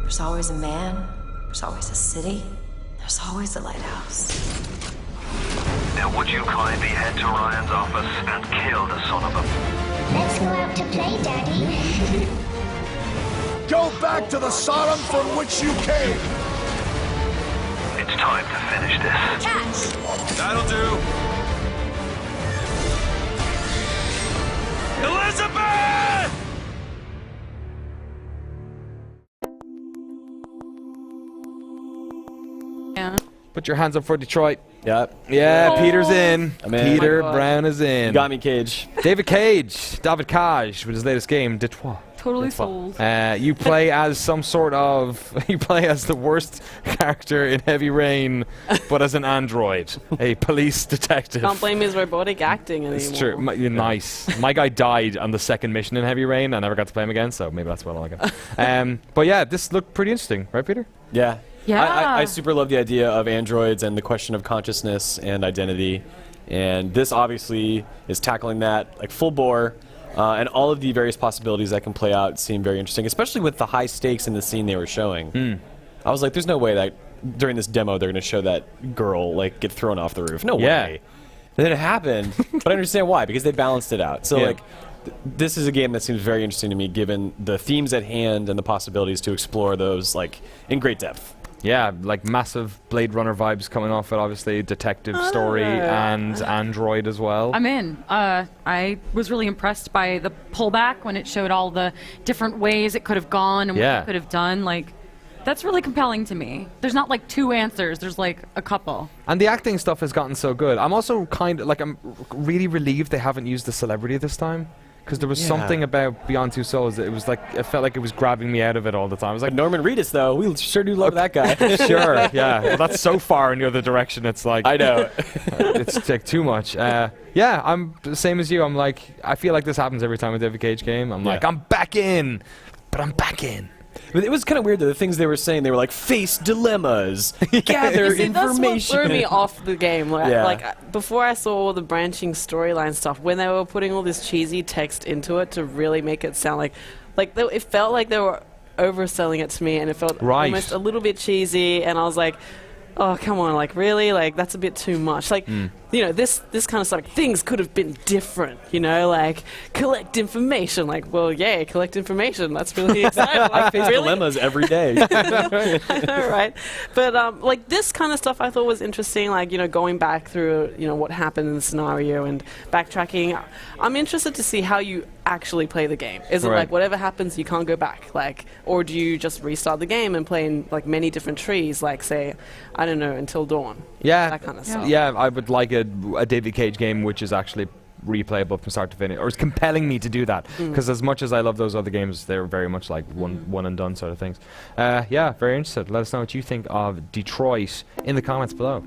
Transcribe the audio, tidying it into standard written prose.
There's always a man, there's always a city, there's always a lighthouse. Now would you kindly head to Ryan's office and kill the son of a... Let's go out to play, Daddy. Go back to the Sodom from which you came! It's time to finish this. Catch! That'll do. Elizabeth! Yeah. Put your hands up for Detroit. Yep. Yeah, Peter's in. I'm in. Peter Oh my God. Brown is in. You got me, Cage. David Cage, David Cage, with his latest game, Detroit. Totally sold. You play as some sort of... You play as the worst character in Heavy Rain, but as an android. A police detective. Can't blame his robotic acting anymore. It's true. Nice. My guy died on the second mission in Heavy Rain. I never got to play him again, so maybe that's why I don't like him. But yeah, this looked pretty interesting. Right, Peter? Yeah. Yeah. I super love the idea of androids and the question of consciousness and identity. And this obviously is tackling that like full bore. And all of the various possibilities that can play out seem very interesting, especially with the high stakes in the scene they were showing. I was like, there's no way that during this demo they're going to show that girl like get thrown off the roof. No way. And then it happened, but I understand why, because they balanced it out. So like, this is a game that seems very interesting to me, given the themes at hand and the possibilities to explore those like in great depth. Yeah, like massive Blade Runner vibes coming off it, obviously. Detective story and android as well. I'm in. I was really impressed by the pullback when it showed all the different ways it could have gone and what it could have done. Like, that's really compelling to me. There's not like two answers. There's like a couple. And the acting stuff has gotten so good. I'm also kind of like, I'm really relieved they haven't used the celebrity this time. Because there was something about Beyond Two Souls that it was like, it felt like it was grabbing me out of it all the time. I was like, Norman Reedus, though, we sure do love that guy. Sure, yeah. Well, that's so far in the other direction. It's like, I know. it's like too much. Yeah, I'm the same as you. I'm like, I feel like this happens every time with a David Cage game. I'm like, I'm back in, but I'm back in. But it was kind of weird that the things they were saying, they were like, face dilemmas, gather See, that's what information. threw me off the game. Like before I saw all the branching storyline stuff, when they were putting all this cheesy text into it to really make it sound like it felt like they were overselling it to me, and it felt almost a little bit cheesy, and I was like, oh, come on, like, really? Like, that's a bit too much. Like, you know, this kind of stuff, things could have been different, you know, like, collect information. Like, well, yay, collect information. That's really exciting. Like, I face dilemmas every day. I know, right? But, like, this kind of stuff I thought was interesting, like, you know, going back through, you know, what happened in the scenario and backtracking. I'm interested to see how you actually play the game. Is it like whatever happens, you can't go back? Like, or do you just restart the game and play in, like, many different trees, like, say, I don't know, Until Dawn? Yeah. That kind of stuff. Yeah, I would like a David Cage game which is actually replayable from start to finish, or is compelling me to do that, because as much as I love those other games, they're very much like one and done sort of things. Yeah, very interested. Let us know what you think of Detroit in the comments below.